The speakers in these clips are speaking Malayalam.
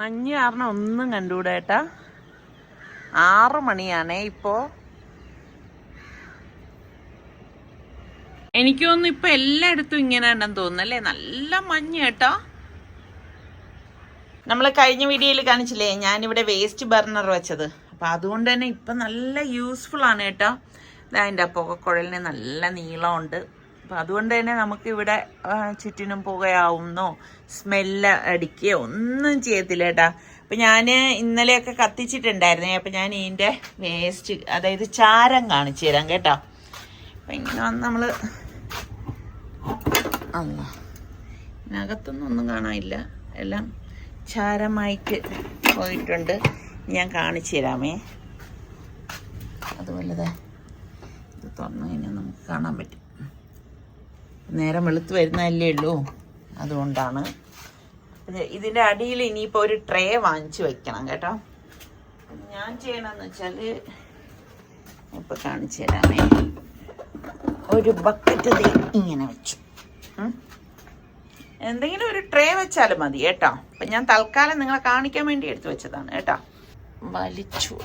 മഞ്ഞ് കാരണം ഒന്നും കണ്ടുകൂടാ ഏട്ടാ. 6 മണിയാണേ ഇപ്പോ. എനിക്ക് തോന്നുന്നു ഇപ്പൊ എല്ലായിടത്തും ഇങ്ങനെ ഉണ്ടെന്ന് തോന്നുന്നല്ലേ. നല്ല മഞ്ഞ് കേട്ടോ. നമ്മൾ കഴിഞ്ഞ വീഡിയോയിൽ കാണിച്ചില്ലേ ഞാനിവിടെ വേസ്റ്റ് ബർണർ വെച്ചത്. അപ്പം അതുകൊണ്ട് തന്നെ ഇപ്പം നല്ല യൂസ്ഫുൾ ആണ് കേട്ടോ. അതിൻ്റെ പുകക്കുഴലിന് നല്ല നീളമുണ്ട്. അപ്പം അതുകൊണ്ട് തന്നെ നമുക്കിവിടെ ചുറ്റിനും പുകയാവുന്നോ സ്മെല്ല് അടിക്കുകയോ ഒന്നും ചെയ്യത്തില്ല കേട്ടോ. അപ്പം ഞാൻ ഇന്നലെയൊക്കെ കത്തിച്ചിട്ടുണ്ടായിരുന്നേ. അപ്പം ഞാൻ ഇതിൻ്റെ വേസ്റ്റ് അതായത് ചാരം കാണിച്ചു തരാം കേട്ടോ. അപ്പം ഇങ്ങനെ വന്ന് നമ്മൾ ഇതിനകത്തൊന്നും ഒന്നും കാണാനില്ല, എല്ലാം ചാരമായിട്ട് പോയിട്ടുണ്ട്. ഞാൻ കാണിച്ചു തരാമേ. അതുപോലെ ഇത് തുറന്നു കഴിഞ്ഞാൽ നമുക്ക് കാണാൻ പറ്റും. നേരം വെളുത്ത് വരുന്നതല്ലേ ഉള്ളൂ, അതുകൊണ്ടാണ്. ഇതിൻ്റെ അടിയിൽ ഇനിയിപ്പോൾ ഒരു ട്രേ വാങ്ങിച്ചു വെക്കണം കേട്ടോ. ഞാൻ ചെയ്യണമെന്ന് വെച്ചാൽ ഇപ്പോൾ കാണിച്ചു തരാമേ. ഒരു ബക്കറ്റ് ഇങ്ങനെ വെച്ചു. എന്തെങ്കിലും ഒരു ട്രേ വെച്ചാലും മതി കേട്ടോ. അപ്പം ഞാൻ തൽക്കാലം നിങ്ങളെ കാണിക്കാൻ വേണ്ടി എടുത്തു വെച്ചതാണ് കേട്ടോ. വലിച്ചു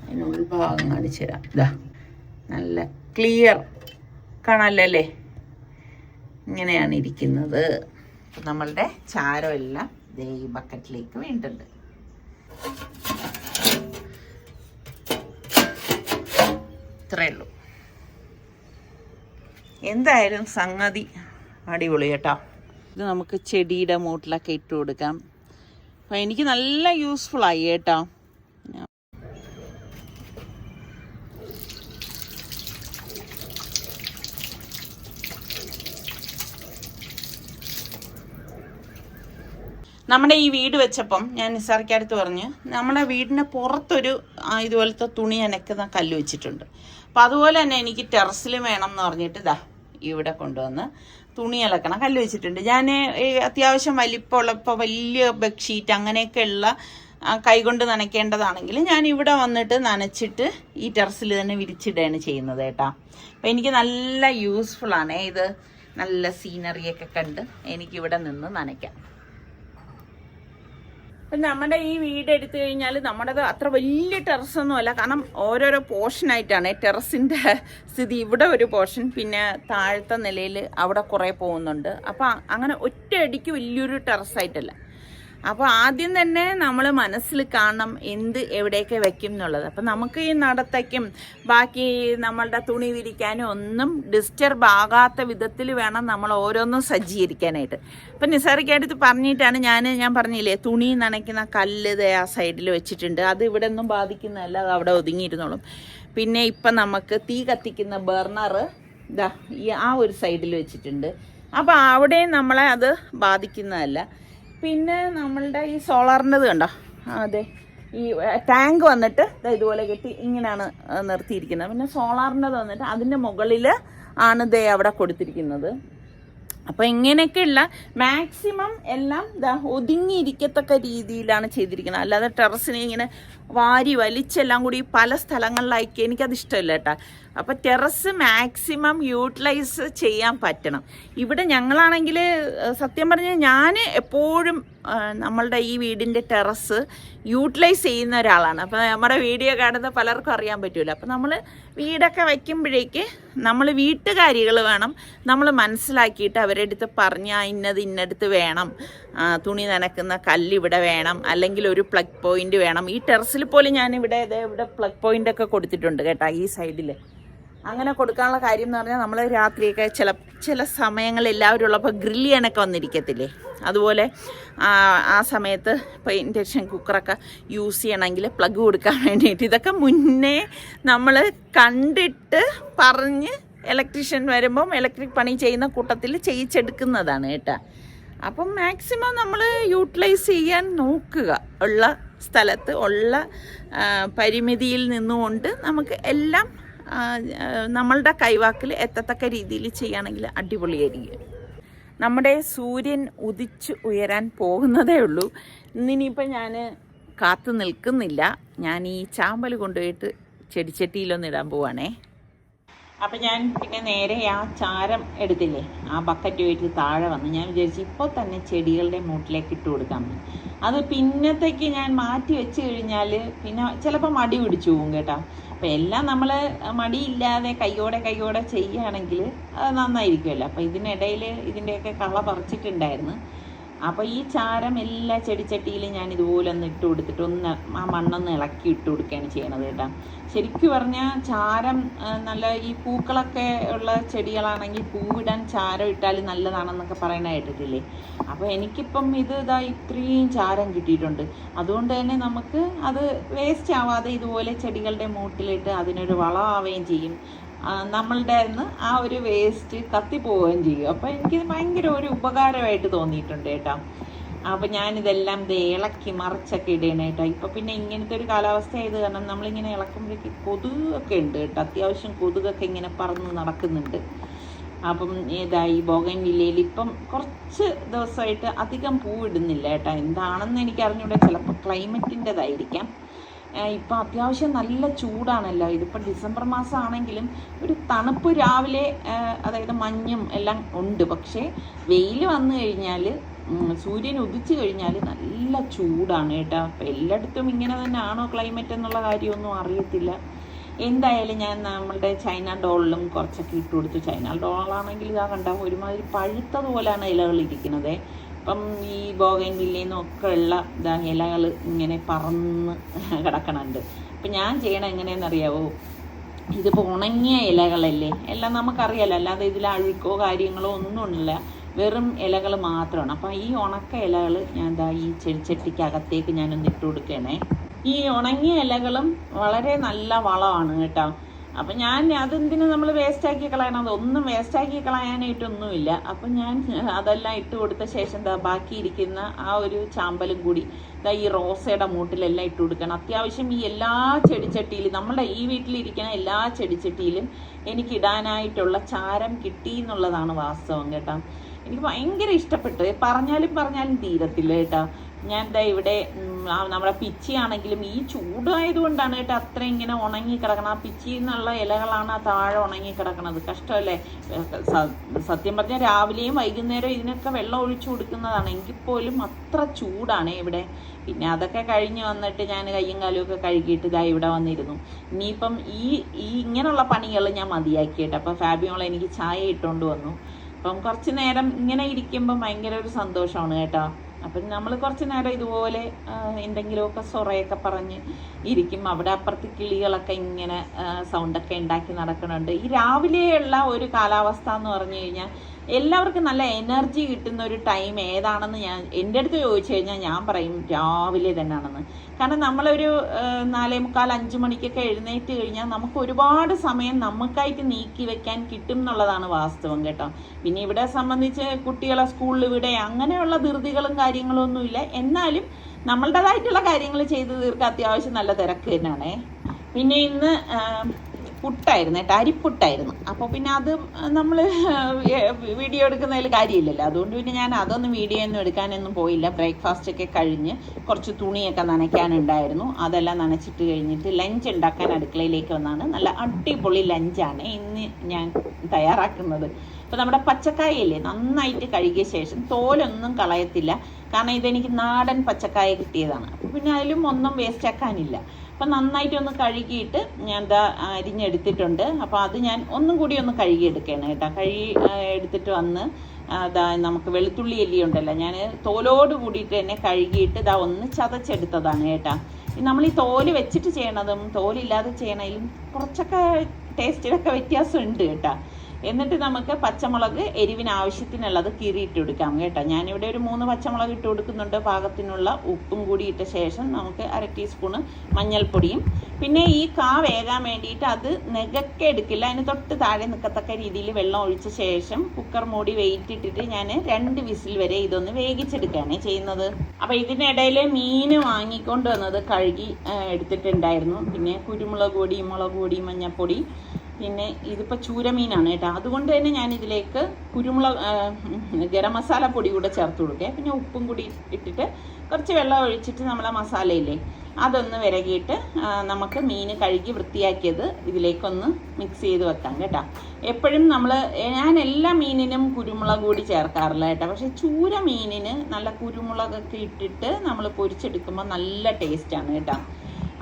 അതിന് ഉൾഭാഗം കാണിച്ചു തരാം. ഇതാ നല്ല ക്ലിയർ കാണാമല്ലേ. ഇങ്ങനെയാണ് ഇരിക്കുന്നത്. നമ്മളുടെ ചാരമെല്ലാം ഈ ബക്കറ്റിലേക്ക് വീണിട്ടുണ്ട്. ഇത്രയേ ഉള്ളൂ. എന്തായാലും സംഗതി അടിപൊളി കേട്ടോ. ഇത് നമുക്ക് ചെടിയുടെ മൂട്ടിലൊക്കെ ഇട്ട് കൊടുക്കാം. അപ്പം എനിക്ക് നല്ല യൂസ്ഫുള്ളായി കേട്ടോ. നമ്മുടെ ഈ വീട് വെച്ചപ്പം ഞാൻ നിസാർക്കടുത്ത് പറഞ്ഞ് നമ്മുടെ വീടിൻ്റെ പുറത്തൊരു ഇതുപോലത്തെ തുണി അനക്കുന്ന കല്ല് വെച്ചിട്ടുണ്ട്. അപ്പം അതുപോലെ തന്നെ എനിക്ക് ടെറസിൽ വേണം എന്ന് പറഞ്ഞിട്ട് ഇതാ ഇവിടെ കൊണ്ടുവന്ന് തുണി അലക്കണ കല്ല് വെച്ചിട്ടുണ്ട്. ഞാൻ അത്യാവശ്യം വലിപ്പമുള്ള ഇപ്പോൾ വലിയ ബെഡ്ഷീറ്റ് അങ്ങനെയൊക്കെയുള്ള കൈകൊണ്ട് നനയ്ക്കേണ്ടതാണെങ്കിൽ ഞാൻ ഇവിടെ വന്നിട്ട് നനച്ചിട്ട് ഈ ടെറസിൽ തന്നെ വിരിച്ചിടുകയാണ് ചെയ്യുന്നത് കേട്ടോ. അപ്പം എനിക്ക് നല്ല യൂസ്ഫുള്ളാണ് ഇത്. നല്ല സീനറിയൊക്കെ കണ്ട് എനിക്കിവിടെ നിന്ന് നനയ്ക്കാം. അപ്പം നമ്മുടെ ഈ വീട് എടുത്തു കഴിഞ്ഞാൽ നമ്മുടേത് അത്ര വലിയ ടെറസൊന്നുമല്ല. കാരണം ഓരോരോ പോർഷനായിട്ടാണ് ടെറസിൻ്റെ സ്ഥിതി. ഇവിടെ ഒരു പോർഷൻ, പിന്നെ താഴത്തെ നിലയിൽ അവിടെ കുറേ പോകുന്നുണ്ട്. അപ്പം അങ്ങനെ ഒറ്റയടിക്ക് വലിയൊരു ടെറസായിട്ടല്ല. അപ്പോൾ ആദ്യം തന്നെ നമ്മൾ മനസ്സിൽ കാണണം എന്ത് എവിടെയൊക്കെ വെക്കും എന്നുള്ളത്. അപ്പം നമുക്ക് ഈ നടത്തയ്ക്കും ബാക്കി നമ്മളുടെ തുണി വിരിക്കാനും ഒന്നും ഡിസ്റ്റർബ് ആകാത്ത വിധത്തിൽ വേണം നമ്മൾ ഓരോന്നും സജ്ജീകരിക്കാനായിട്ട്. അപ്പം നിസാറിക്കടുത്ത് പറഞ്ഞിട്ടാണ് ഞാൻ പറഞ്ഞില്ലേ തുണി നനയ്ക്കുന്ന കല്ല് ആ സൈഡിൽ വെച്ചിട്ടുണ്ട്. അത് ഇവിടെ ഒന്നും ബാധിക്കുന്നതല്ല, അത് അവിടെ ഒതുങ്ങിയിരുന്നോളും. പിന്നെ ഇപ്പം നമുക്ക് തീ കത്തിക്കുന്ന ബർണർ ഇതാ ആ ഒരു സൈഡിൽ വെച്ചിട്ടുണ്ട്. അപ്പോൾ അവിടെയും നമ്മളെ അത് ബാധിക്കുന്നതല്ല. പിന്നെ നമ്മളുടെ ഈ സോളാറിൻ്റെത് കണ്ടോ, അതെ ഈ ടാങ്ക് വന്നിട്ട് ഇതുപോലെ കെട്ടി ഇങ്ങനെയാണ് നിർത്തിയിരിക്കുന്നത്. പിന്നെ സോളാറിൻ്റെത് വന്നിട്ട് അതിൻ്റെ മുകളിൽ ആണ് അവിടെ കൊടുത്തിരിക്കുന്നത്. അപ്പോൾ ഇങ്ങനെയൊക്കെയുള്ള മാക്സിമം എല്ലാം ഒതുങ്ങിയിരിക്കത്തക്ക രീതിയിലാണ് ചെയ്തിരിക്കുന്നത്. അല്ലാതെ ടെറസിനെ ഇങ്ങനെ വാരി വലിച്ചെല്ലാം കൂടി പല സ്ഥലങ്ങളിലാക്കി എനിക്കത് ഇഷ്ടമില്ല കേട്ടോ. അപ്പോൾ ടെറസ് മാക്സിമം യൂട്ടിലൈസ് ചെയ്യാൻ പറ്റണം. ഇവിടെ ഞങ്ങളാണെങ്കിൽ സത്യം പറഞ്ഞാൽ ഞാൻ എപ്പോഴും നമ്മളുടെ ഈ വീടിൻ്റെ ടെറസ് യൂട്ടിലൈസ് ചെയ്യുന്ന ഒരാളാണ്. അപ്പോൾ നമ്മുടെ വീഡിയോ കാണുന്ന പലർക്കും അറിയാൻ പറ്റില്ല. അപ്പോൾ നമ്മൾ വീടൊക്കെ വയ്ക്കുമ്പോഴേക്ക് നമ്മൾ വീട്ടുകാരികൾ വേണം നമ്മൾ മനസ്സിലാക്കിയിട്ട് അവരുടെ അടുത്ത് പറഞ്ഞാൽ ഇന്നടുത്ത് വേണം, തുണി നനക്കുന്ന കല്ലിവിടെ വേണം, അല്ലെങ്കിൽ ഒരു പ്ലഗ് പോയിന്റ് വേണം. ഈ ടെറസിൽ പോലും ഞാനിവിടെ ഇവിടെ പ്ലഗ് പോയിന്റ് ഒക്കെ കൊടുത്തിട്ടുണ്ട് കേട്ടോ ഈ സൈഡിൽ. അങ്ങനെ കൊടുക്കാനുള്ള കാര്യം എന്ന് പറഞ്ഞാൽ നമ്മൾ രാത്രിയൊക്കെ ചില സമയങ്ങളിൽ എല്ലാവരും ഉള്ളപ്പോൾ ഗ്രില്ല് ചെയ്യാനൊക്കെ വന്നിരിക്കത്തില്ലേ, അതുപോലെ ആ സമയത്ത് ഇപ്പോൾ ഇൻഡക്ഷൻ കുക്കറൊക്കെ യൂസ് ചെയ്യണമെങ്കിൽ പ്ലഗ് കൊടുക്കാൻ വേണ്ടിയിട്ട് ഇതൊക്കെ മുന്നേ നമ്മൾ കണ്ടിട്ട് പറഞ്ഞ് ഇലക്ട്രീഷ്യൻ വരുമ്പം ഇലക്ട്രിക് പണി ചെയ്യുന്ന കൂട്ടത്തിൽ ചെയ്യിച്ചെടുക്കുന്നതാണ് കേട്ടോ. അപ്പം മാക്സിമം നമ്മൾ യൂട്ടിലൈസ് ചെയ്യാൻ നോക്കുക. ഉള്ള സ്ഥലത്ത് ഉള്ള പരിമിതിയിൽ നിന്നുകൊണ്ട് നമുക്ക് എല്ലാം നമ്മളുടെ കൈവാക്കിൽ എത്തത്തക്ക രീതിയിൽ ചെയ്യുകയാണെങ്കിൽ അടിപൊളിയായിരിക്കും. നമ്മുടെ സൂര്യൻ ഉദിച്ച് ഉയരാൻ പോകുന്നതേ ഉള്ളൂ. ഇന്നിനിയിപ്പോൾ ഞാൻ കാത്തു നിൽക്കുന്നില്ല. ഞാൻ ഈ ചാമ്പൽ കൊണ്ടുപോയിട്ട് ചെടിച്ചട്ടിയിലൊന്നിടാൻ പോവാണേ. അപ്പം ഞാൻ പിന്നെ നേരെ ആ ചാരം എടുത്തില്ലേ, ആ ബക്കറ്റ് വെച്ച് താഴെ വന്ന് ഞാൻ വിചാരിച്ചു ഇപ്പോൾ തന്നെ ചെടികളുടെ മൂട്ടിലേക്ക് ഇട്ട് കൊടുക്കാമെന്ന്. അത് പിന്നത്തേക്ക് ഞാൻ മാറ്റി വെച്ച് കഴിഞ്ഞാൽ പിന്നെ ചിലപ്പോൾ മടി പിടിച്ചു പോകും കേട്ടോ. അപ്പോൾ എല്ലാം നമ്മൾ മടിയില്ലാതെ കയ്യോടെ ചെയ്യുകയാണെങ്കിൽ അത് നന്നായിരിക്കുമല്ലോ. അപ്പോൾ ഇതിനിടയിൽ ഇതിൻ്റെയൊക്കെ കള പറിച്ചിട്ടുണ്ടായിരുന്നു. അപ്പോൾ ഈ ചാരം എല്ലാ ചെടിച്ചട്ടിയിലും ഞാൻ ഇതുപോലെ ഒന്ന് ഇട്ട് കൊടുത്തിട്ട് ആ മണ്ണൊന്ന് ഇളക്കി ഇട്ട് കൊടുക്കുകയാണ് ചെയ്യണത് കേട്ടോ. ശരിക്കും പറഞ്ഞാൽ ചാരം നല്ല ഈ പൂക്കളൊക്കെ ഉള്ള ചെടികളാണെങ്കിൽ പൂവിടാൻ ചാരം ഇട്ടാൽ നല്ലതാണെന്നൊക്കെ പറയണ കേട്ടിട്ടില്ലേ. അപ്പോൾ എനിക്കിപ്പം ഇത്രയും ചാരം കിട്ടിയിട്ടുണ്ട്. അതുകൊണ്ട് തന്നെ നമുക്ക് അത് വേസ്റ്റ് ആവാതെ ഇതുപോലെ ചെടികളുടെ മൂട്ടിലിട്ട് അതിനൊരു വളമാവുകയും ചെയ്യും. നമ്മളുടെ ആ ഒരു വേസ്റ്റ് കത്തിപ്പോവുകയും ചെയ്യും. അപ്പോൾ എനിക്കിത് ഭയങ്കര ഒരു ഉപകാരമായിട്ട് തോന്നിയിട്ടുണ്ട് കേട്ടോ. അപ്പോൾ ഞാനിതെല്ലാം ഇളക്കി മറിച്ചൊക്കെ ഇടണം കേട്ടോ. ഇപ്പോൾ പിന്നെ ഇങ്ങനത്തെ ഒരു കാലാവസ്ഥ ആയത് കാരണം നമ്മളിങ്ങനെ ഇളക്കുമ്പോഴേക്ക് കൊതുകൊക്കെ ഉണ്ട് കേട്ടോ. അത്യാവശ്യം കൊതുകൊക്കെ ഇങ്ങനെ പറന്ന് നടക്കുന്നുണ്ട്. അപ്പം ഈ ബോഗൻവില്ലയിൽ ഇപ്പം കുറച്ച് ദിവസമായിട്ട് അധികം പൂവിടുന്നില്ല കേട്ടോ. എന്താണെന്ന് എനിക്ക് അറിഞ്ഞൂടെ, ചിലപ്പോൾ ക്ലൈമറ്റിൻ്റെതായിരിക്കാം. ഇപ്പം അത്യാവശ്യം നല്ല ചൂടാണല്ലോ. ഇതിപ്പോൾ ഡിസംബർ മാസം ആണെങ്കിലും ഒരു തണുപ്പ് രാവിലെ, അതായത് മഞ്ഞും എല്ലാം ഉണ്ട്. പക്ഷേ വെയിൽ വന്നു കഴിഞ്ഞാൽ, സൂര്യൻ ഉദിച്ചു കഴിഞ്ഞാൽ നല്ല ചൂടാണ് കേട്ടോ. അപ്പം എല്ലായിടത്തും ഇങ്ങനെ തന്നെ ആണോ ക്ലൈമറ്റ് എന്നുള്ള കാര്യമൊന്നും അറിയത്തില്ല. എന്തായാലും ഞാൻ നമ്മളുടെ ചൈന ഡോളിലും കുറച്ചൊക്കെ ഇട്ട് കൊടുത്തു. ചൈന ഡോളാണെങ്കിൽ ഇതാ കണ്ട ഒരുമാതിരി പഴുത്തതുപോലെയാണ് ഇലകൾ ഇരിക്കുന്നത്. അപ്പം ഈ ബോഗൻവില്ലയിൽ നിന്നൊക്കെ ഉള്ള ഇലകൾ ഇങ്ങനെ പറന്ന് കിടക്കണുണ്ട്. അപ്പം ഞാൻ ചെയ്യണം എങ്ങനെയെന്നറിയാവോ, ഇതിപ്പോൾ ഉണങ്ങിയ ഇലകളല്ലേ, എല്ലാം നമുക്കറിയാലോ, അല്ലാതെ ഇതിൽ അഴുക്കോ കാര്യങ്ങളോ ഒന്നുമില്ല, വെറും ഇലകൾ മാത്രമാണ്. അപ്പം ഈ ഉണക്ക ഇലകൾ ഞാൻ ഈ ചെടിച്ചട്ടിക്കകത്തേക്ക് ഞാനൊന്ന് ഇട്ട് കൊടുക്കണേ. ഈ ഉണങ്ങിയ ഇലകളും വളരെ നല്ല വളമാണ് കേട്ടോ. അപ്പം ഞാൻ അതെന്തിനു നമ്മൾ വേസ്റ്റാക്കി കളയണം, അതൊന്നും വേസ്റ്റാക്കി കളയാനായിട്ടൊന്നുമില്ല. അപ്പം ഞാൻ അതെല്ലാം ഇട്ട് കൊടുത്ത ശേഷം ബാക്കിയിരിക്കുന്ന ആ ഒരു ചാമ്പലും കൂടി ഈ റോസയുടെ മൂട്ടിലെല്ലാം ഇട്ട് കൊടുക്കണം. അത്യാവശ്യം ഈ എല്ലാ ചെടിച്ചട്ടിയിലും, നമ്മുടെ ഈ വീട്ടിലിരിക്കുന്ന എല്ലാ ചെടിച്ചട്ടിയിലും എനിക്കിടാനായിട്ടുള്ള ചാരം കിട്ടി എന്നുള്ളതാണ് വാസ്തവം കേട്ടോ. എനിക്ക് ഭയങ്കര ഇഷ്ടപ്പെട്ടു. പറഞ്ഞാലും തീരത്തില്ല കേട്ടോ. ഞാൻ ഇവിടെ നമ്മുടെ പിച്ചി ആണെങ്കിലും ഈ ചൂടായതുകൊണ്ടാണ് കേട്ടോ അത്ര ഇങ്ങനെ ഉണങ്ങി കിടക്കണം. ആ പിച്ചി എന്നുള്ള ഇലകളാണ് ആ താഴെ ഉണങ്ങി കിടക്കണത്. കഷ്ടമല്ലേ. സത്യം പറഞ്ഞാൽ രാവിലെയും വൈകുന്നേരം ഇതിനൊക്കെ വെള്ളം ഒഴിച്ചു കൊടുക്കുന്നതാണ്. എങ്കിൽ പോലും അത്ര ചൂടാണ് ഇവിടെ. പിന്നെ അതൊക്കെ കഴിഞ്ഞ് വന്നിട്ട് ഞാൻ കയ്യും കാലും ഒക്കെ കഴുകിയിട്ട് ഇവിടെ വന്നിരുന്നു. ഇനിയിപ്പം ഇങ്ങനെയുള്ള പണികൾ ഞാൻ മതിയാക്കി കേട്ടോ. അപ്പം ഫാബിയോളെ എനിക്ക് ചായ ഇട്ടുകൊണ്ട് വന്നു. അപ്പം കുറച്ച് നേരം ഇങ്ങനെ ഇരിക്കുമ്പം ഭയങ്കര ഒരു സന്തോഷമാണ് കേട്ടോ. അപ്പം നമ്മൾ കുറച്ച് നേരം ഇതുപോലെ എന്തെങ്കിലുമൊക്കെ സൊറയൊക്കെ പറഞ്ഞ് ഇരിക്കും. അവിടെ അപ്പുറത്ത് കിളികളൊക്കെ ഇങ്ങനെ സൗണ്ടൊക്കെ ഉണ്ടാക്കി നടക്കുന്നുണ്ട്. ഈ രാവിലെയുള്ള ഒരു കാലാവസ്ഥ എന്ന് പറഞ്ഞു കഴിഞ്ഞാൽ എല്ലാവർക്കും നല്ല എനർജി കിട്ടുന്ന ഒരു ടൈം ഏതാണെന്ന് എൻ്റെ അടുത്ത് ചോദിച്ചു കഴിഞ്ഞാൽ ഞാൻ പറയും രാവിലെ തന്നെയാണെന്ന്. കാരണം നമ്മളൊരു 4:45-5 മണിക്കൊക്കെ എഴുന്നേറ്റ് കഴിഞ്ഞാൽ നമുക്ക് ഒരുപാട് സമയം നമുക്കായിട്ട് നീക്കി വെക്കാൻ കിട്ടും എന്നുള്ളതാണ് വാസ്തവം കേട്ടോ. പിന്നെ ഇവിടെ സംബന്ധിച്ച് കുട്ടികളെ സ്കൂളിൽ ഇവിടെ അങ്ങനെയുള്ള ധൃതികളും കാര്യങ്ങളും ഒന്നുമില്ല. എന്നാലും നമ്മളുടേതായിട്ടുള്ള കാര്യങ്ങൾ ചെയ്ത് തീർക്കാൻ അത്യാവശ്യം നല്ല തിരക്ക് തന്നെയാണേ. പിന്നെ ഇന്ന് പുട്ടായിരുന്നു കേട്ടോ, അരിപ്പുട്ടായിരുന്നു. അപ്പോൾ പിന്നെ അത് നമ്മൾ വീഡിയോ എടുക്കുന്നതിൽ കാര്യമില്ലല്ലോ. അതുകൊണ്ട് പിന്നെ ഞാൻ അതൊന്നും വീഡിയോ ഒന്നും എടുക്കാനൊന്നും പോയില്ല. ബ്രേക്ക്ഫാസ്റ്റ് ഒക്കെ കഴിഞ്ഞ് കുറച്ച് തുണിയൊക്കെ നനയ്ക്കാനുണ്ടായിരുന്നു. അതെല്ലാം നനച്ചിട്ട് കഴിഞ്ഞിട്ട് ലഞ്ച് ഉണ്ടാക്കാൻ അടുക്കളയിലേക്ക് വന്നാണ്. നല്ല അടിപൊളി ലഞ്ചാണ് ഇന്ന് ഞാൻ തയ്യാറാക്കുന്നത്. അപ്പോൾ നമ്മുടെ പച്ചക്കായല്ലേ നന്നായിട്ട് കഴുകിയ ശേഷം തോലൊന്നും കളയത്തില്ല. കാരണം ഇതെനിക്ക് നാടൻ പച്ചക്കായ കിട്ടിയതാണ്. അപ്പോൾ പിന്നെ അതിലും ഒന്നും വേസ്റ്റ് ആക്കാനില്ല. അപ്പം നന്നായിട്ടൊന്ന് കഴുകിയിട്ട് ഞാൻ അരിഞ്ഞെടുത്തിട്ടുണ്ട്. അപ്പോൾ അത് ഞാൻ ഒന്നും കൂടി ഒന്ന് കഴുകിയെടുക്കുകയാണ് കേട്ടോ. എടുത്തിട്ട് വന്ന് നമുക്ക് വെളുത്തുള്ളി എല്ലിയുണ്ടല്ലോ, ഞാൻ തോലോട് കൂടിയിട്ട് തന്നെ കഴുകിയിട്ട് ഒന്ന് ചതച്ചെടുത്തതാണ് കേട്ടോ. നമ്മൾ ഈ തോല് വെച്ചിട്ട് ചെയ്യണതും തോലില്ലാതെ ചെയ്യണതിലും കുറച്ചൊക്കെ ടേസ്റ്റിലൊക്കെ വ്യത്യാസമുണ്ട് കേട്ടോ. എന്നിട്ട് നമുക്ക് പച്ചമുളക് എരിവിന് ആവശ്യത്തിനുള്ളത് കീറിയിട്ട് കൊടുക്കാം കേട്ടോ. ഞാനിവിടെ ഒരു 3 പച്ചമുളക് ഇട്ട് കൊടുക്കുന്നുണ്ട്. പാകത്തിനുള്ള ഉപ്പും കൂടി ഇട്ട ശേഷം നമുക്ക് 1/2 ടീസ്പൂണ് മഞ്ഞൾപ്പൊടിയും, പിന്നെ ഈ കാ വേകാൻ വേണ്ടിയിട്ട് അത് നെകക്കെ എടുക്കില്ല, അതിന് തൊട്ട് താഴെ നിൽക്കത്തക്ക രീതിയിൽ വെള്ളം ഒഴിച്ച ശേഷം കുക്കർ മൂടി വെയിറ്റ് ഇട്ടിട്ട് ഞാൻ 2 വിസിൽ വരെ ഇതൊന്ന് വേവിച്ചെടുക്കുകയാണ് ചെയ്യുന്നത്. അപ്പോൾ ഇതിനിടയിൽ മീൻ വാങ്ങിക്കൊണ്ട് വന്നത് കഴുകി എടുത്തിട്ടുണ്ടായിരുന്നു. പിന്നെ കുരുമുളക് പൊടി, മുളക് പൊടി, മഞ്ഞൾപ്പൊടി, പിന്നെ ഇതിപ്പോൾ ചൂരമീനാണ് കേട്ടോ. അതുകൊണ്ട് തന്നെ ഞാനിതിലേക്ക് ഗരം മസാല പൊടി കൂടെ ചേർത്ത് കൊടുക്കുക. പിന്നെ ഉപ്പും കൂടി ഇട്ടിട്ട് കുറച്ച് വെള്ളം ഒഴിച്ചിട്ട് നമ്മളെ മസാലയില്ലേ അതൊന്ന് വിരകിയിട്ട് നമുക്ക് മീൻ കഴുകി വൃത്തിയാക്കിയത് ഇതിലേക്കൊന്ന് മിക്സ് ചെയ്ത് വെക്കാം കേട്ടോ. എപ്പോഴും ഞാൻ എല്ലാ മീനിനും കുരുമുളക് കൂടി ചേർക്കാറില്ല കേട്ടോ. പക്ഷേ ചൂര മീനിന് നല്ല കുരുമുളകൊക്കെ ഇട്ടിട്ട് നമ്മൾ പൊരിച്ചെടുക്കുമ്പോൾ നല്ല ടേസ്റ്റാണ് കേട്ടോ.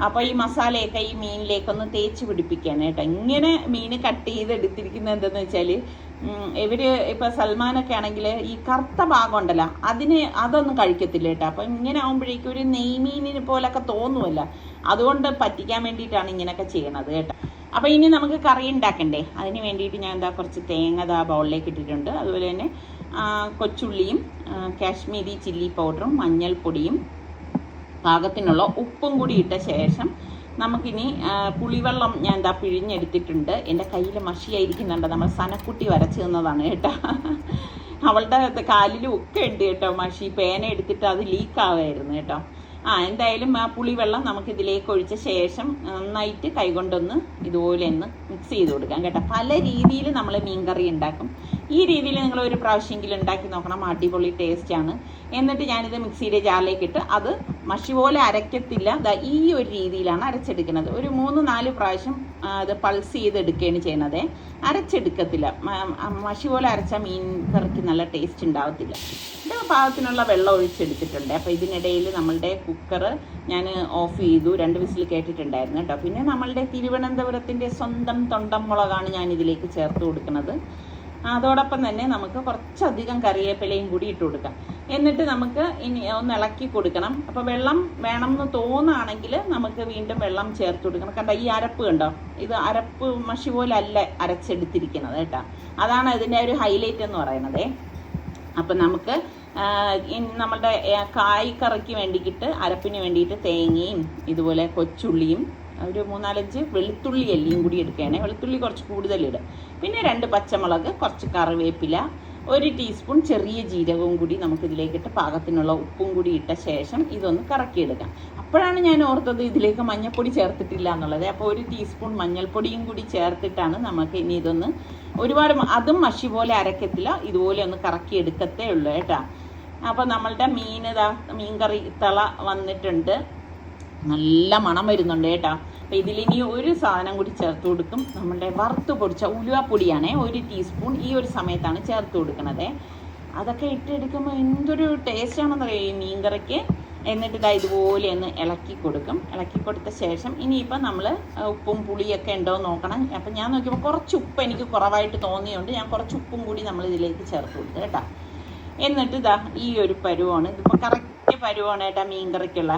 അപ്പോൾ ഈ മസാലയൊക്കെ ഈ മീനിലേക്കൊന്ന് തേച്ച് പിടിപ്പിക്കുകയാണ് കേട്ടോ. ഇങ്ങനെ മീൻ കട്ട് ചെയ്തെടുത്തിരിക്കുന്നത് എന്തെന്ന് വെച്ചാൽ ഇവർ ഇപ്പോൾ സൽമാനൊക്കെ ആണെങ്കിൽ ഈ കറുത്ത ഭാഗം ഉണ്ടല്ലോ അതൊന്നും കഴിക്കത്തില്ല കേട്ടോ. അപ്പോൾ ഇങ്ങനെ ആകുമ്പോഴേക്കും ഒരു നെയ്മീനിന് പോലൊക്കെ തോന്നുമല്ല, അതുകൊണ്ട് പറ്റിക്കാൻ വേണ്ടിയിട്ടാണ് ഇങ്ങനെയൊക്കെ ചെയ്യണത് കേട്ടോ. അപ്പോൾ ഇനി നമുക്ക് കറി ഉണ്ടാക്കണ്ടേ, അതിന് വേണ്ടിയിട്ട് ഞാൻ കുറച്ച് തേങ്ങ ബൗളിലേക്ക് ഇട്ടിട്ടുണ്ട്. അതുപോലെ തന്നെ കൊച്ചുള്ളിയും കാശ്മീരി ചില്ലി പൗഡറും മഞ്ഞൾപ്പൊടിയും പാകത്തിനുള്ള ഉപ്പും കൂടി ഇട്ട ശേഷം നമുക്കിനി പുളിവെള്ളം ഞാൻ പിഴിഞ്ഞെടുത്തിട്ടുണ്ട്. എൻ്റെ കയ്യിൽ മഷിയായിരിക്കുന്നുണ്ട്, നമ്മൾ സനക്കുട്ടി വരച്ച് തന്നതാണ് കേട്ടോ. അവളുടെ കാലിലും ഒക്കെ ഉണ്ട് കേട്ടോ മഷി. പേന എടുത്തിട്ട് അത് ലീക്കാവായിരുന്നു കേട്ടോ. എന്തായാലും ആ പുളിവെള്ളം നമുക്കിതിലേക്ക് ഒഴിച്ച ശേഷം നന്നായിട്ട് കൈകൊണ്ടൊന്ന് ഇതുപോലെ ഒന്ന് മിക്സ് ചെയ്ത് കൊടുക്കാം കേട്ടോ. പല രീതിയിൽ നമ്മൾ മീൻകറി ഉണ്ടാക്കും. ഈ രീതിയിൽ നിങ്ങൾ ഒരു പ്രാവശ്യമെങ്കിലും ഉണ്ടാക്കി നോക്കണം, അടിപൊളി ടേസ്റ്റാണ്. എന്നിട്ട് ഞാനിത് മിക്സിയുടെ ജാറിലേക്ക് ഇട്ട് അത് മഷി പോലെ അരയ്ക്കത്തില്ല, ഈ ഒരു രീതിയിലാണ് അരച്ചെടുക്കുന്നത്. ഒരു 3-4 പ്രാവശ്യം അത് പൾസ് ചെയ്തെടുക്കുകയാണ് ചെയ്യുന്നത്, അരച്ചെടുക്കത്തില്ല. മഷി പോലെ അരച്ച മീൻ കറിക്ക് നല്ല ടേസ്റ്റ് ഉണ്ടാവത്തില്ല. ഇത് പാകത്തിനുള്ള വെള്ളം ഒഴിച്ചെടുത്തിട്ടുണ്ട്. അപ്പോൾ ഇതിനിടയിൽ നമ്മളുടെ കുക്കർ ഞാൻ ഓഫ് ചെയ്തു, 2 വിസിൽ കേട്ടിട്ടുണ്ടായിരുന്നു കേട്ടോ. പിന്നെ നമ്മളുടെ തിരുവനന്തപുരത്തിൻ്റെ സ്വന്തം തൊണ്ടൻ മുളകാണ് ഞാൻ ഇതിലേക്ക് ചേർത്ത് കൊടുക്കുന്നത്. അതോടൊപ്പം തന്നെ നമുക്ക് കുറച്ചധികം കറിവേപ്പിലയും കൂടി ഇട്ട് കൊടുക്കാം. എന്നിട്ട് നമുക്ക് ഇനി ഒന്ന് ഇളക്കി കൊടുക്കണം. അപ്പോൾ വെള്ളം വേണം എന്ന് തോന്നുകയാണെങ്കിൽ നമുക്ക് വീണ്ടും വെള്ളം ചേർത്ത് കൊടുക്കണം. കണ്ടോ ഈ അരപ്പ് കണ്ടോ, ഇത് അരപ്പ് മഷി പോലെ അല്ല അരച്ചെടുത്തിരിക്കുന്നത് കേട്ടോ. അതാണ് ഇതിൻ്റെ ഒരു ഹൈലൈറ്റ് എന്ന് പറയുന്നത്. അപ്പം നമുക്ക് നമ്മളുടെ കായ്ക്കറിക്ക് വേണ്ടിയിട്ട് അരപ്പിന് വേണ്ടിയിട്ട് തേങ്ങയും ഇതുപോലെ കൊച്ചുള്ളിയും ഒരു 3-4 വെളുത്തുള്ളി എല്ലിയും കൂടി എടുക്കുകയാണെങ്കിൽ വെളുത്തുള്ളി കുറച്ച് കൂടുതലിടുക. പിന്നെ 2 പച്ചമുളക്, കുറച്ച് കറിവേപ്പില, 1 ടീസ്പൂൺ ചെറിയ ജീരകവും കൂടി നമുക്കിതിലേക്കിട്ട് പാകത്തിനുള്ള ഉപ്പും കൂടി ഇട്ട ശേഷം ഇതൊന്ന് കറക്കിയെടുക്കാം. അപ്പോഴാണ് ഞാൻ ഓർത്തത് ഇതിലേക്ക് മഞ്ഞൾപ്പൊടി ചേർത്തിട്ടില്ല എന്നുള്ളത്. അപ്പോൾ 1 ടീസ്പൂൺ മഞ്ഞൾപ്പൊടിയും കൂടി ചേർത്തിട്ടാണ് നമുക്ക് ഇനി ഇതൊന്ന് ഒരുപാട് അതും മഷി പോലെ അരക്കത്തില്ല, ഇതുപോലെ ഒന്ന് കറക്കിയെടുക്കത്തേ ഉള്ളൂ കേട്ടോ. അപ്പോൾ നമ്മളുടെ മീൻകറി തള വന്നിട്ടുണ്ട്, നല്ല മണം വരുന്നുണ്ട് കേട്ടോ. അപ്പോൾ ഇതിലിനി ഒരു സാധനം കൂടി ചേർത്ത് കൊടുക്കും. നമ്മളുടെ വറുത്ത് പൊടിച്ച ഉലുവപ്പൊടിയാണേ, 1 ടീസ്പൂൺ ഈ ഒരു സമയത്താണ് ചേർത്ത് കൊടുക്കണത്. അതൊക്കെ ഇട്ടെടുക്കുമ്പോൾ എന്തൊരു ടേസ്റ്റാണെന്നറിയാം ഈ മീൻകറിക്ക്. എന്നിട്ട് ഇതുപോലെ ഒന്ന് ഇളക്കി കൊടുക്കും. ഇളക്കി കൊടുത്ത ശേഷം ഇനിയിപ്പോൾ നമ്മൾ ഉപ്പും പുളിയൊക്കെ ഉണ്ടോ നോക്കണം. അപ്പം ഞാൻ നോക്കിയപ്പോൾ കുറച്ച് ഉപ്പ് എനിക്ക് കുറവായിട്ട് തോന്നിയുണ്ട്, ഞാൻ കുറച്ച് ഉപ്പും കൂടി നമ്മൾ ഇതിലേക്ക് ചേർത്ത് കൊടുത്തു കേട്ടോ. എന്നിട്ട് ഈ ഒരു പരുവാണ്, ഇതിപ്പോൾ കറക്റ്റ് പരുവാണ് കേട്ടോ മീൻകറിക്കുള്ള.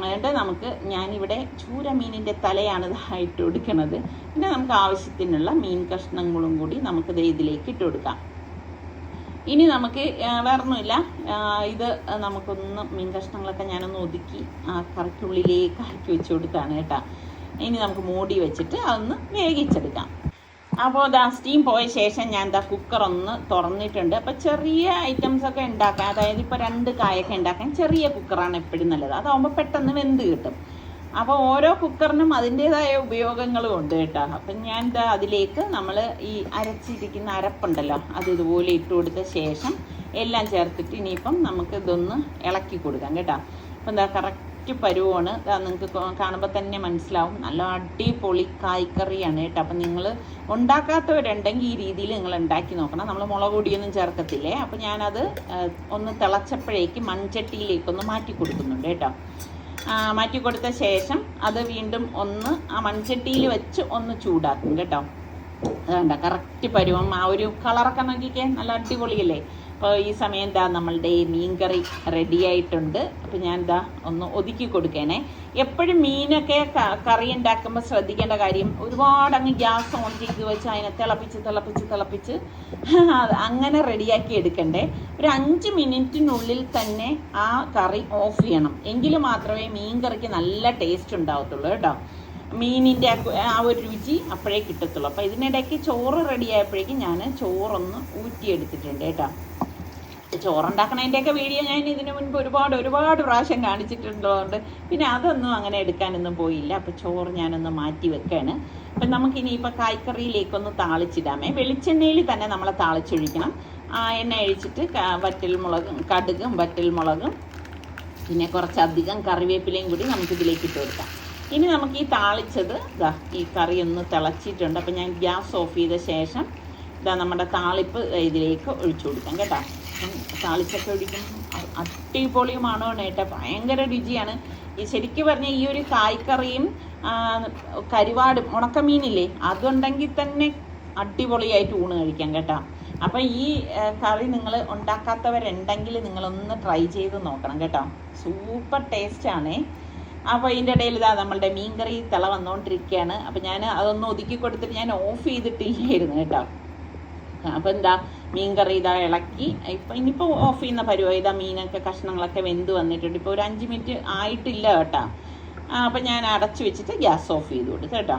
എന്നിട്ട് ഞാനിവിടെ ചൂര മീനിൻ്റെ തലയാണ് ഇട്ട് കൊടുക്കുന്നത്. പിന്നെ നമുക്ക് ആവശ്യത്തിനുള്ള മീൻ കഷ്ണങ്ങളും കൂടി നമുക്കിത് ഇതിലേക്ക് ഇട്ട് കൊടുക്കാം. ഇനി നമുക്ക് വേറൊന്നുമില്ല, ഇത് നമുക്കൊന്ന് മീൻ കഷ്ണങ്ങളൊക്കെ ഞാനൊന്ന് ഒതുക്കി കറിക്കുള്ളിലേക്ക് ആക്കി വെച്ച് കൊടുത്താണ് കേട്ടോ. ഇനി നമുക്ക് മൂടി വെച്ചിട്ട് അതൊന്ന് വേവിച്ചെടുക്കാം. അപ്പോൾ സ്റ്റീം പോയ ശേഷം ഞാൻ കുക്കർ ഒന്ന് തുറന്നിട്ടുണ്ട്. അപ്പോൾ ചെറിയ ഐറ്റംസൊക്കെ ഉണ്ടാക്കാൻ, അതായത് ഇപ്പോൾ 2 കായൊക്കെ ഉണ്ടാക്കാൻ ചെറിയ കുക്കറാണ് എപ്പോഴും നല്ലത്, അതാകുമ്പോൾ പെട്ടെന്ന് വെന്ത് കിട്ടും. അപ്പോൾ ഓരോ കുക്കറിനും അതിൻ്റേതായ ഉപയോഗങ്ങളും ഉണ്ട് കേട്ടോ. അപ്പം ഞാൻ അതിലേക്ക് നമ്മൾ ഈ അരച്ചിരിക്കുന്ന അരപ്പുണ്ടല്ലോ അത് ഇതുപോലെ ഇട്ട് കൊടുത്ത ശേഷം എല്ലാം ചേർത്തിട്ട് ഇനിയിപ്പം നമുക്ക് ഇതൊന്ന് ഇളക്കി കൊടുക്കാം കേട്ടോ. അപ്പം കറക്റ്റ് പരുവാണ്, നിങ്ങൾക്ക് കാണുമ്പോൾ തന്നെ മനസ്സിലാവും. നല്ല അടിപൊളി കായ്ക്കറിയാണ് കേട്ടോ. അപ്പം നിങ്ങൾ ഉണ്ടാക്കാത്തവരുണ്ടെങ്കിൽ ഈ രീതിയിൽ നിങ്ങൾ ഉണ്ടാക്കി നോക്കണം. നമ്മൾ മുളക് പൊടിയൊന്നും ചേർക്കത്തില്ലേ. അപ്പം ഞാനത് ഒന്ന് തിളച്ചപ്പോഴേക്ക് മൺചട്ടിയിലേക്കൊന്ന് മാറ്റി കൊടുക്കുന്നുണ്ട് കേട്ടോ. മാറ്റി കൊടുത്ത ശേഷം അത് വീണ്ടും ഒന്ന് ആ മൺചട്ടിയിൽ വെച്ച് ഒന്ന് ചൂടാക്കും കേട്ടോ. അതുകൊണ്ടാ കറക്റ്റ് പരുവം. ആ ഒരു കളറൊക്കെ നോക്കിക്കേ, നല്ല അടിപൊളിയല്ലേ. അപ്പോൾ ഈ സമയം നമ്മളുടെ മീൻകറി റെഡി ആയിട്ടുണ്ട്. അപ്പോൾ ഞാൻ ഒന്ന് ഒതുക്കി കൊടുക്കേണേ. എപ്പോഴും മീനൊക്കെ കറി ഉണ്ടാക്കുമ്പോൾ ശ്രദ്ധിക്കേണ്ട കാര്യം, ഒരുപാട് അങ്ങ് ഗ്യാസ് ഓൺ ചെയ്ത് വെച്ച് അതിനെ തിളപ്പിച്ച് അങ്ങനെ റെഡിയാക്കി എടുക്കണ്ടേ. ഒരു 5 മിനിറ്റിനുള്ളിൽ തന്നെ ആ കറി ഓഫ് ചെയ്യണം, എങ്കിൽ മാത്രമേ മീൻ കറിക്ക് നല്ല ടേസ്റ്റ് ഉണ്ടാവത്തുള്ളൂ കേട്ടോ. മീനിൻ്റെ ആ ഒരു രുചി അപ്പോഴേ കിട്ടത്തുള്ളൂ. അപ്പോൾ ഇതിനിടയ്ക്ക് ചോറ് റെഡി ആയപ്പോഴേക്കും ഞാൻ ചോറൊന്ന് ഊറ്റിയെടുത്തിട്ടുണ്ട് കേട്ടോ. ചോറുണ്ടാക്കണതിൻ്റെയൊക്കെ വീഡിയോ ഞാൻ ഇതിനു മുൻപ് ഒരുപാട് പ്രാവശ്യം കാണിച്ചിട്ടുള്ളതുകൊണ്ട് പിന്നെ അതൊന്നും അങ്ങനെ എടുക്കാനൊന്നും പോയില്ല. അപ്പോൾ ചോറ് ഞാനൊന്ന് മാറ്റി വെക്കുകയാണ്. അപ്പം നമുക്കിനി ഇപ്പോൾ കായ്ക്കറിയിലേക്കൊന്ന് താളിച്ചിടാമേ. വെളിച്ചെണ്ണയിൽ തന്നെ നമ്മളെ താളിച്ചൊഴിക്കണം. എണ്ണ ഒഴിച്ചിട്ട് വറ്റൽമുളകും കടുകും വറ്റൽമുളകും പിന്നെ കുറച്ചധികം കറിവേപ്പിലയും കൂടി നമുക്കിതിലേക്ക് ഇട്ട് കൊടുക്കാം. ഇനി നമുക്ക് ഈ താളിച്ചത് ഇതാ ഈ കറി ഒന്ന് തിളച്ചിട്ടുണ്ട്. അപ്പം ഞാൻ ഗ്യാസ് ഓഫ് ചെയ്ത ശേഷം ഇതാ നമ്മുടെ താളിപ്പ് ഇതിലേക്ക് ഒഴിച്ചു കൊടുക്കാം കേട്ടോ. താളിച്ചൊക്കെ ഒഴിക്കും അടിപൊളിയുമാണോ കേട്ടോ, ഭയങ്കര രുചിയാണ്. ഈ ശരിക്കും പറഞ്ഞാൽ ഈ ഒരു കായ്ക്കറിയും കരുവാടും ഉണക്കമീനില്ലേ അതുണ്ടെങ്കിൽ തന്നെ അടിപൊളിയായിട്ട് ഊണ് കഴിക്കാം കേട്ടോ. അപ്പം ഈ കറി നിങ്ങൾ ഉണ്ടാക്കാത്തവരുണ്ടെങ്കിൽ നിങ്ങളൊന്ന് ട്രൈ ചെയ്ത് നോക്കണം കേട്ടോ, സൂപ്പർ ടേസ്റ്റാണേ. അപ്പോൾ ഇതിൻ്റെ ഇടയിൽ ഇതാ നമ്മളുടെ മീൻകറി തിള വന്നുകൊണ്ടിരിക്കുകയാണ്. അപ്പം ഞാൻ അതൊന്ന് ഒതുക്കി കൊടുത്തിട്ട് ഞാൻ ഓഫ് ചെയ്തിട്ടില്ലായിരുന്നു കേട്ടോ. അപ്പം എന്താ മീൻകറി ഇതാ ഇളക്കി ഇനിയിപ്പോൾ ഓഫ് ചെയ്യുന്ന പരുവം ഇതാ മീനൊക്കെ കഷ്ണങ്ങളൊക്കെ വെന്ത് വന്നിട്ടുണ്ട്. ഇപ്പോൾ ഒരു 5 മിനിറ്റ് ആയിട്ടില്ല കേട്ടോ. അപ്പം ഞാൻ അടച്ചു വെച്ചിട്ട് ഗ്യാസ് ഓഫ് ചെയ്ത് കൊടുത്തു കേട്ടോ.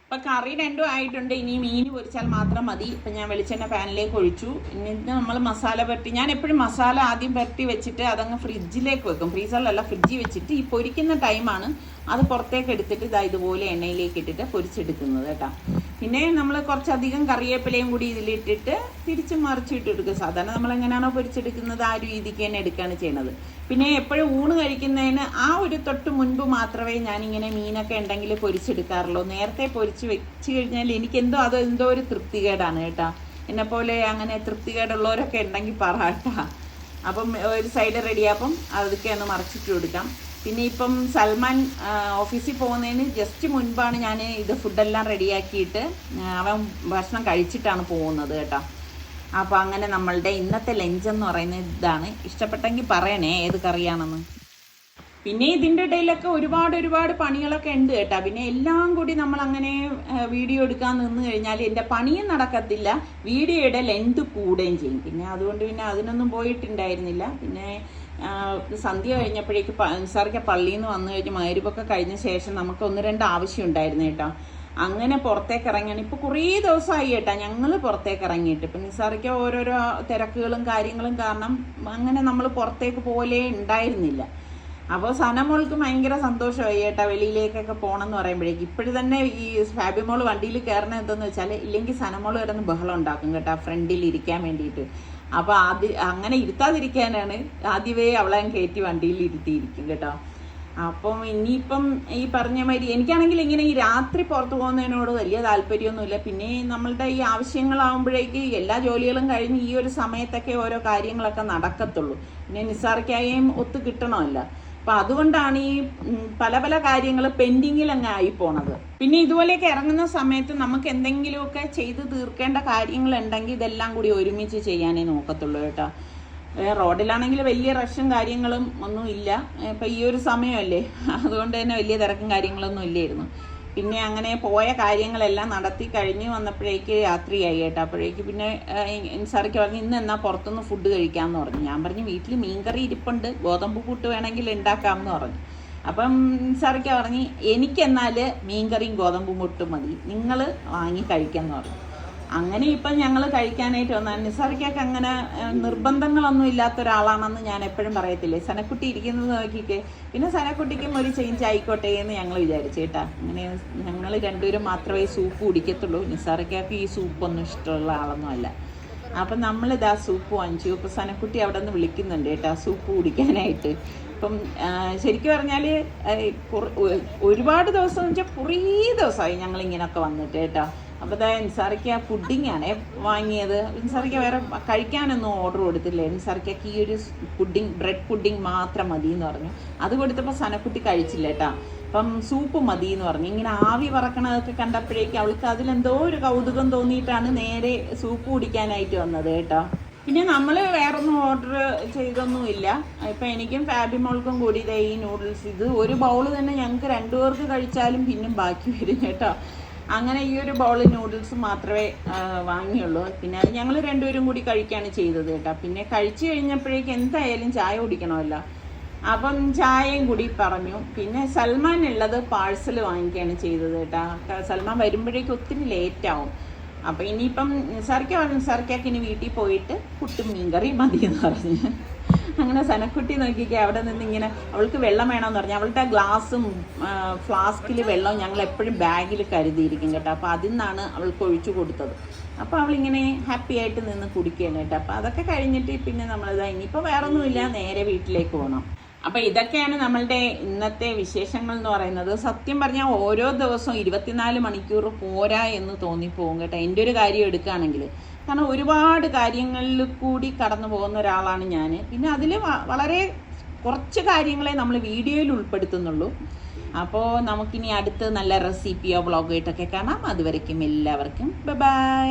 അപ്പം കറി രണ്ടും ആയിട്ടുണ്ട്. ഇനി മീൻ പൊരിച്ചാൽ മാത്രം മതി. ഇപ്പം ഞാൻ വെളിച്ചെണ്ണ പാനിലേക്ക് ഒഴിച്ചു. എന്നിട്ട് നമ്മൾ മസാല പുരട്ടി, ഞാൻ എപ്പോഴും മസാല ആദ്യം പുരട്ടി വെച്ചിട്ട് അതങ്ങ് ഫ്രിഡ്ജിലേക്ക് വെക്കും, ഫ്രീസറിലല്ല ഫ്രിഡ്ജിൽ വെച്ചിട്ട് ഈ പൊരിക്കുന്ന ടൈമാണ് അത് പുറത്തേക്ക് എടുത്തിട്ട് ഇതാ ഇതുപോലെ എണ്ണയിലേക്ക് ഇട്ടിട്ട് പൊരിച്ചെടുക്കുന്നത് കേട്ടോ. പിന്നെ നമ്മൾ കുറച്ചധികം കറിവേപ്പിലയും കൂടി ഇതിലിട്ടിട്ട് തിരിച്ച് മറിച്ചിട്ട് എടുക്കുക. സാധാരണ നമ്മൾ എങ്ങനെയാണോ പൊരിച്ചെടുക്കുന്നത് ആ രീതിക്ക് തന്നെ എടുക്കുകയാണ് ചെയ്യുന്നത്. പിന്നെ എപ്പോഴും ഊണ് കഴിക്കുന്നതിന് ആ ഒരു തൊട്ട് മുൻപ് മാത്രമേ ഞാനിങ്ങനെ മീനൊക്കെ ഉണ്ടെങ്കിൽ പൊരിച്ചെടുക്കാറുള്ളൂ. നേരത്തെ പൊരിച്ച് വെച്ച് കഴിഞ്ഞാൽ എനിക്കെന്തോ അതെന്തോ ഒരു തൃപ്തികേടാണ് കേട്ടോ. എന്നെപ്പോലെ അങ്ങനെ തൃപ്തികേടുള്ളവരൊക്കെ ഉണ്ടെങ്കിൽ പറ കേട്ടോ. അപ്പം ഒരു സൈഡ് റെഡിയാപ്പം അതൊക്കെ ഒന്ന് മറിച്ചിട്ട് കൊടുക്കാം. പിന്നെ ഇപ്പം സൽമാൻ ഓഫീസിൽ പോകുന്നതിന് ജസ്റ്റ് മുൻപാണ് ഞാൻ ഇത് ഫുഡെല്ലാം റെഡിയാക്കിയിട്ട് അവൻ ഭക്ഷണം കഴിച്ചിട്ടാണ് പോകുന്നത് കേട്ടോ. അപ്പോൾ അങ്ങനെ നമ്മളുടെ ഇന്നത്തെ ലഞ്ചെന്ന് പറയുന്നത് ഇതാണ്. ഇഷ്ടപ്പെട്ടെങ്കിൽ പറയണേ ഏത് കറിയാണെന്ന്. പിന്നെ ഇതിൻ്റെ ഇടയിലൊക്കെ ഒരുപാട് പണികളൊക്കെ ഉണ്ട് കേട്ടോ. പിന്നെ എല്ലാം കൂടി നമ്മളങ്ങനെ വീഡിയോ എടുക്കാൻ നിന്ന് കഴിഞ്ഞാൽ എൻ്റെ പണിയും നടക്കത്തില്ല, വീഡിയോയുടെ ലെന്ത് കൂടുകയും ചെയ്യും. പിന്നെ അതുകൊണ്ട് പിന്നെ അതിനൊന്നും പോയിട്ടുണ്ടായിരുന്നില്ല. പിന്നെ സന്ധ്യ കഴിഞ്ഞപ്പോഴേക്ക് നിസാറിക്ക പള്ളിയിൽ നിന്ന് വന്നു കഴിഞ്ഞ് മഗ്‌രിബൊക്കെ കഴിഞ്ഞ ശേഷം നമുക്ക് 1-2 ആവശ്യം ഉണ്ടായിരുന്നു കേട്ടോ. അങ്ങനെ പുറത്തേക്ക് ഇറങ്ങിയാണ്. ഇപ്പോൾ കുറേ ദിവസമായി കേട്ടോ ഞങ്ങൾ പുറത്തേക്ക് ഇറങ്ങിയിട്ട്. ഇപ്പം നിസാറിക്ക ഓരോരോ തിരക്കുകളും കാര്യങ്ങളും കാരണം അങ്ങനെ നമ്മൾ പുറത്തേക്ക് പോലെ ഉണ്ടായിരുന്നില്ല. അപ്പോൾ സനമോൾക്ക് ഭയങ്കര സന്തോഷമായി കേട്ടോ വെളിയിലേക്കൊക്കെ പോകണം എന്ന് പറയുമ്പോഴേക്ക്. ഇപ്പോഴും തന്നെ ഈ ഫാബിമോൾ വണ്ടിയിൽ കയറണ എന്തെന്ന് വെച്ചാൽ ഇല്ലെങ്കിൽ സനമോൾ വരുന്ന ബഹളം ഉണ്ടാക്കും കേട്ടോ ഫ്രണ്ടിൽ ഇരിക്കാൻ വേണ്ടിയിട്ട്. അപ്പോൾ അങ്ങനെ ഇരുത്താതിരിക്കാനാണ് ആദ്യമേ അവളെ കയറ്റി വണ്ടിയിൽ ഇരുത്തിയിരിക്കും കേട്ടോ. അപ്പം ഇനിയിപ്പം ഈ പറഞ്ഞ മാതിരി എനിക്കാണെങ്കിൽ ഇങ്ങനെ ഈ രാത്രി പുറത്തു പോകുന്നതിനോട് വലിയ താല്പര്യമൊന്നുമില്ല. പിന്നെ നമ്മളുടെ ഈ ആവശ്യങ്ങളാകുമ്പോഴേക്ക് എല്ലാ ജോലികളും കഴിഞ്ഞ് ഈ ഒരു സമയത്തൊക്കെ ഓരോ കാര്യങ്ങളൊക്കെ നടക്കത്തുള്ളൂ. പിന്നെ നിസാറിക്കായും ഒത്തു കിട്ടണമല്ല. അപ്പം അതുകൊണ്ടാണ് ഈ പല കാര്യങ്ങൾ പെൻഡിങ്ങിലങ്ങ് ആയി പോണത്. പിന്നെ ഇതുപോലെയൊക്കെ ഇറങ്ങുന്ന സമയത്ത് നമുക്ക് എന്തെങ്കിലുമൊക്കെ ചെയ്ത് തീർക്കേണ്ട കാര്യങ്ങളുണ്ടെങ്കിൽ ഇതെല്ലാം കൂടി ഒരുമിച്ച് ചെയ്യാനേ നോക്കത്തുള്ളൂ കേട്ടോ. റോഡിലാണെങ്കിൽ വലിയ റഷും കാര്യങ്ങളും ഒന്നും ഇല്ല. ഇപ്പം ഈ ഒരു സമയമല്ലേ, അതുകൊണ്ട് തന്നെ വലിയ തിരക്കും കാര്യങ്ങളൊന്നും ഇല്ലായിരുന്നു. പിന്നെ അങ്ങനെ പോയ കാര്യങ്ങളെല്ലാം നടത്തി കഴിഞ്ഞ് വന്നപ്പോഴേക്ക് രാത്രിയായി കേട്ടോ. അപ്പോഴേക്ക് പിന്നെ നിസാറിക്ക് പറഞ്ഞു ഇന്ന് എന്നാ പുറത്തുനിന്ന് ഫുഡ് കഴിക്കാമെന്ന് പറഞ്ഞു. ഞാൻ പറഞ്ഞു വീട്ടിൽ മീൻകറി ഇരിപ്പുണ്ട്, ഗോതമ്പ് കൂട്ട് വേണമെങ്കിൽ ഉണ്ടാക്കാമെന്ന് പറഞ്ഞു. അപ്പം നിസാറിക്ക പറഞ്ഞ് എനിക്കെന്നാൽ മീൻകറിയും ഗോതമ്പ് മുട്ടും മതി, നിങ്ങൾ വാങ്ങി കഴിക്കാമെന്ന് പറഞ്ഞു. അങ്ങനെ ഇപ്പം ഞങ്ങൾ കഴിക്കാനായിട്ട് വന്നാൽ നിസാറിക്കൊക്കെ അങ്ങനെ നിർബന്ധങ്ങളൊന്നും ഇല്ലാത്ത ഒരാളാണെന്ന് ഞാൻ എപ്പോഴും പറയത്തില്ലേ. സനക്കുട്ടി ഇരിക്കുന്നത് നോക്കിക്കേ, പിന്നെ സനക്കുട്ടിക്കും ഒരു ചേഞ്ച് ആയിക്കോട്ടെ എന്ന് ഞങ്ങൾ വിചാരിച്ചു കേട്ടാ. അങ്ങനെ ഞങ്ങൾ രണ്ടുപേരും മാത്രമേ സൂപ്പ് കുടിക്കത്തുള്ളൂ. നിസാറിക്കൊക്കെ ഈ സൂപ്പൊന്നും ഇഷ്ടമുള്ള ആളൊന്നും അല്ല. അപ്പം നമ്മളിതാ സൂപ്പ് വാങ്ങിച്ചു. ഇപ്പം സനക്കുട്ടി അവിടെ നിന്ന് വിളിക്കുന്നുണ്ട് കേട്ടോ സൂപ്പ് കുടിക്കാനായിട്ട്. ഇപ്പം ശരിക്കും പറഞ്ഞാൽ ഒരുപാട് ദിവസം എന്ന് വെച്ചാൽ കുറേ ദിവസമായി ഞങ്ങളിങ്ങനെയൊക്കെ വന്നിട്ട് കേട്ടോ. അപ്പോൾ നിസാറിക്ക പുഡിങ്ങാണ് വാങ്ങിയത്. നിസാറിക്ക വേറെ കഴിക്കാനൊന്നും ഓർഡർ കൊടുത്തില്ല. നിസാറിക്കക്ക് ഈ ഒരു ബ്രെഡ് പുഡിങ് മാത്രം മതി എന്ന് പറഞ്ഞു. അത് കൊടുത്തപ്പോൾ സനക്കുട്ടി കഴിച്ചില്ല കേട്ടോ. അപ്പം സൂപ്പ് മതി എന്ന് പറഞ്ഞു. ഇങ്ങനെ ആവി പറക്കണതൊക്കെ കണ്ടപ്പോഴേക്കും അവൾക്ക് അതിലെന്തോ ഒരു കൗതുകം തോന്നിയിട്ടാണ് നേരെ സൂപ്പ് കുടിക്കാനായിട്ട് വന്നത് കേട്ടോ. പിന്നെ നമ്മൾ വേറൊന്നും ഓർഡർ ചെയ്തൊന്നുമില്ല. ഇപ്പം എനിക്കും ഫാബിമോൾക്കും കൂടി ഇതേ ഈ നൂഡിൽസ് ഇത് ഒരു ബൗൾ തന്നെ ഞങ്ങൾക്ക് 2 പേർക്ക് കഴിച്ചാലും പിന്നും ബാക്കി വരും കേട്ടോ. അങ്ങനെ ഈ ഒരു ബൗൾ നൂഡിൽസ് മാത്രമേ വാങ്ങിയുള്ളൂ. പിന്നെ അത് ഞങ്ങൾ 2 പേരും കൂടി കഴിക്കുകയാണ് ചെയ്തത് കേട്ടോ. പിന്നെ കഴിച്ചു കഴിഞ്ഞപ്പോഴേക്ക് എന്തായാലും ചായ കുടിക്കണമല്ലോ, അപ്പം ചായയും കൂടി പറഞ്ഞു. പിന്നെ സൽമാൻ ഉള്ളത് പാഴ്സൽ വാങ്ങിക്കുകയാണ് ചെയ്തത് കേട്ടോ. സൽമാൻ വരുമ്പോഴേക്കും ഒത്തിരി ലേറ്റാവും. അപ്പം ഇനിയിപ്പം നിസാറിക്കാക്ക് ഇനി വീട്ടിൽ പോയിട്ട് പുട്ടും മീൻകറി മതി എന്ന് പറഞ്ഞ് അങ്ങനെ സനക്കുട്ടി നോക്കിക്കേ അവിടെ നിന്ന് ഇങ്ങനെ അവൾക്ക് വെള്ളം വേണമെന്ന് പറഞ്ഞു. അവളുടെ ഗ്ലാസും ഫ്ലാസ്കിൽ വെള്ളവും ഞങ്ങൾ എപ്പോഴും ബാഗിൽ കരുതിയിരിക്കും കേട്ടോ. അപ്പോൾ അതിൽ നിന്നാണ് അവൾക്ക് ഒഴിച്ചു കൊടുത്തത്. അപ്പോൾ അവളിങ്ങനെ ഹാപ്പി ആയിട്ട് നിന്ന് കുടിക്കുകയാണ് കേട്ടോ. അപ്പോൾ അതൊക്കെ കഴിഞ്ഞിട്ട് പിന്നെ നമ്മളിതാ ഇനിയിപ്പോൾ വേറൊന്നുമില്ല, നേരെ വീട്ടിലേക്ക് പോകണം. അപ്പം ഇതൊക്കെയാണ് നമ്മളുടെ ഇന്നത്തെ വിശേഷങ്ങൾ എന്ന് പറയുന്നത്. സത്യം പറഞ്ഞാൽ ഓരോ ദിവസവും 24 മണിക്കൂർ പോരാ എന്ന് തോന്നിപ്പോകും കേട്ടോ, എൻ്റെ ഒരു കാര്യം എടുക്കുകയാണെങ്കിൽ. കാരണം ഒരുപാട് കാര്യങ്ങളിൽ കൂടി കടന്നു പോകുന്ന ഒരാളാണ് ഞാൻ. പിന്നെ അതിൽ വളരെ കുറച്ച് കാര്യങ്ങളെ നമ്മൾ വീഡിയോയിൽ ഉൾപ്പെടുത്തുന്നുള്ളൂ. അപ്പോൾ നമുക്കിനി അടുത്ത് നല്ല റെസിപ്പിയോ വ്ളോഗായിട്ടൊക്കെ കാണാം. അതുവരയ്ക്കും എല്ലാവർക്കും ബൈ.